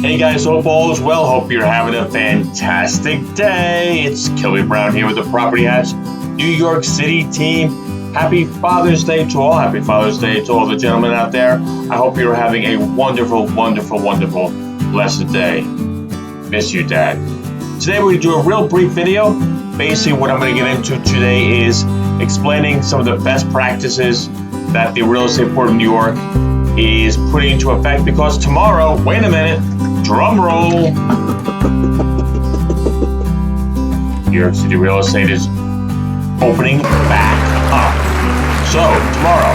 Hey guys, hope all is well. Hope you're having a fantastic day. It's Kilby Browne here with the Property Hats New York City team. Happy Father's Day to all. Happy Father's Day to all the gentlemen out there. I hope you're having a wonderful, blessed day. Miss you, Dad. Today we're going to do a real brief video. Basically what I'm going to get into today is explaining some of the best practices that the Real Estate Board of New York is putting into effect, because tomorrow, wait a minute, drum roll, New York City Real Estate is opening back up. So tomorrow,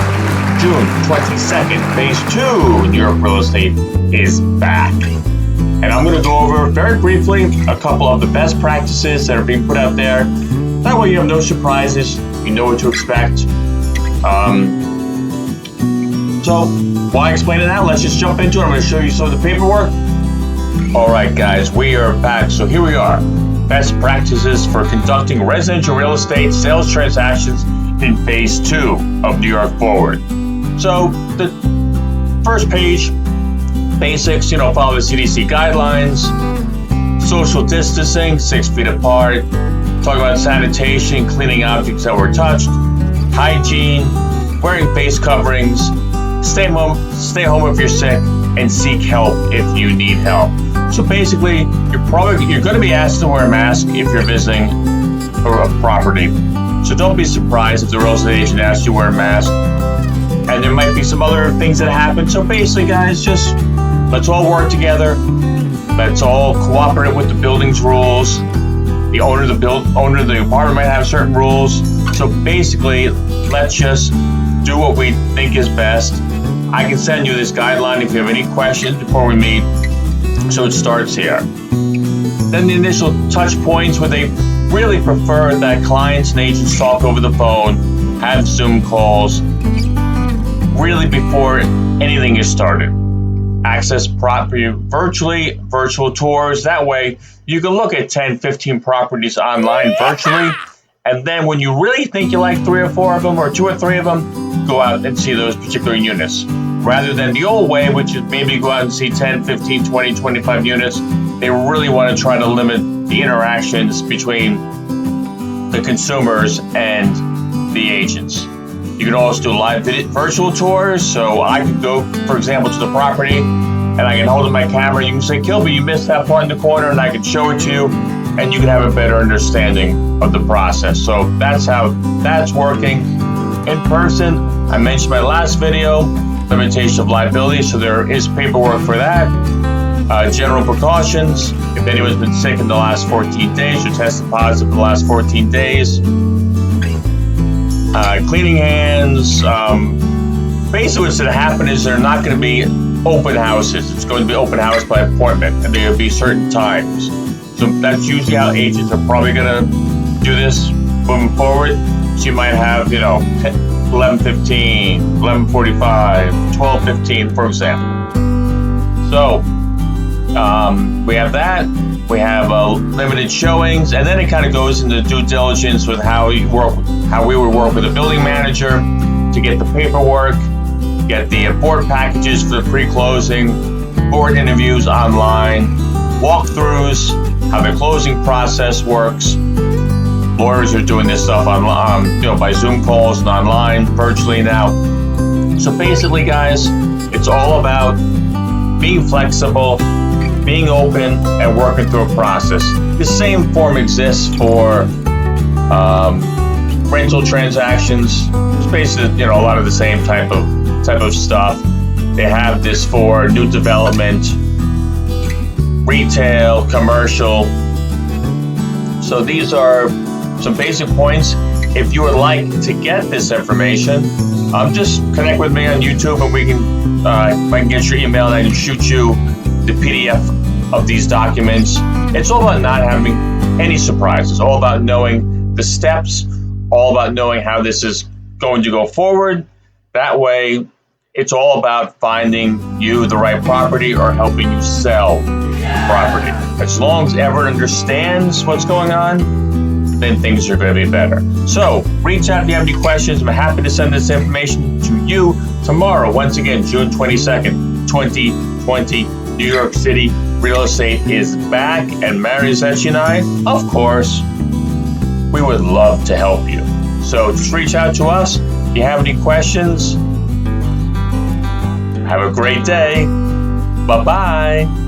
June 22nd, phase 2, New York Real Estate is back. And I'm going to go over very briefly a couple of the best practices that are being put out there. That way you have no surprises, you know what to expect. So why explain it now? Let's just jump into it. I'm going to show you some of the paperwork. All right, guys, we are back. So here we are. Best practices for conducting residential real estate sales transactions in phase 2 of New York Forward. So the first page, basics, follow the CDC guidelines, social distancing, 6 feet apart, talk about sanitation, cleaning objects that were touched, hygiene, wearing face coverings, stay home if you're sick, and seek help if you need help. So basically, you're going to be asked to wear a mask if you're visiting a property. So don't be surprised if the real estate agent asks you to wear a mask. And there might be some other things that happen. So basically, guys, just let's all work together. Let's all cooperate with the building's rules. The owner of the apartment might have certain rules. So basically, let's just do what we think is best. I can send you this guideline if you have any questions before we meet. So it starts here. Then the initial touch points, where they really prefer that clients and agents talk over the phone, have Zoom calls, really before anything is started. Access property virtually, virtual tours. That way you can look at 10, 15 properties online virtually. And then when you really think you like 3 or 4 of them, or 2 or 3 of them, go out and see those particular units. Rather than the old way, which is maybe go out and see 10, 15, 20, 25 units, they really want to try to limit the interactions between the consumers and the agents. You can also do live virtual tours. So I could go, for example, to the property, and I can hold up my camera. You can say, Kilby, you missed that part in the corner, and I can show it to you, and you can have a better understanding of the process. So that's how that's working. In person, I mentioned my last video, limitation of liability, so there is paperwork for that. General precautions, if anyone's been sick in the last 14 days or tested positive in the last 14 days. Cleaning hands. Basically what's going to happen is they're not going to be open houses. It's going to be open house by appointment, and there will be certain times. So that's usually how agents are probably going to do this moving forward. So you might have, 11:15, 11:45, 12:15, for example. So we have that. We have limited showings, and then it kind of goes into due diligence with how we would work with a building manager to get the paperwork, get the board packages for the pre-closing, board interviews online, walkthroughs, how the closing process works. Lawyers are doing this stuff on, by Zoom calls and online, virtually now. So basically, guys, it's all about being flexible, being open, and working through a process. The same form exists for rental transactions. It's basically, a lot of the same type of stuff. They have this for new development, retail, commercial. So these are some basic points. If you would like to get this information, just connect with me on YouTube, and we can, if I can get your email, and I can shoot you the PDF of these documents. It's all about not having any surprises. All about knowing the steps, all about knowing how this is going to go forward. That way, it's all about finding you the right property or helping you sell property. As long as everyone understands what's going on, then things are going to be better. So reach out if you have any questions. I'm happy to send this information to you tomorrow. Once again, June 22nd, 2020, New York City Real Estate is back, and Mary Zenchi and I, of course, we would love to help you. So just reach out to us if you have any questions. Have a great day. Bye-bye.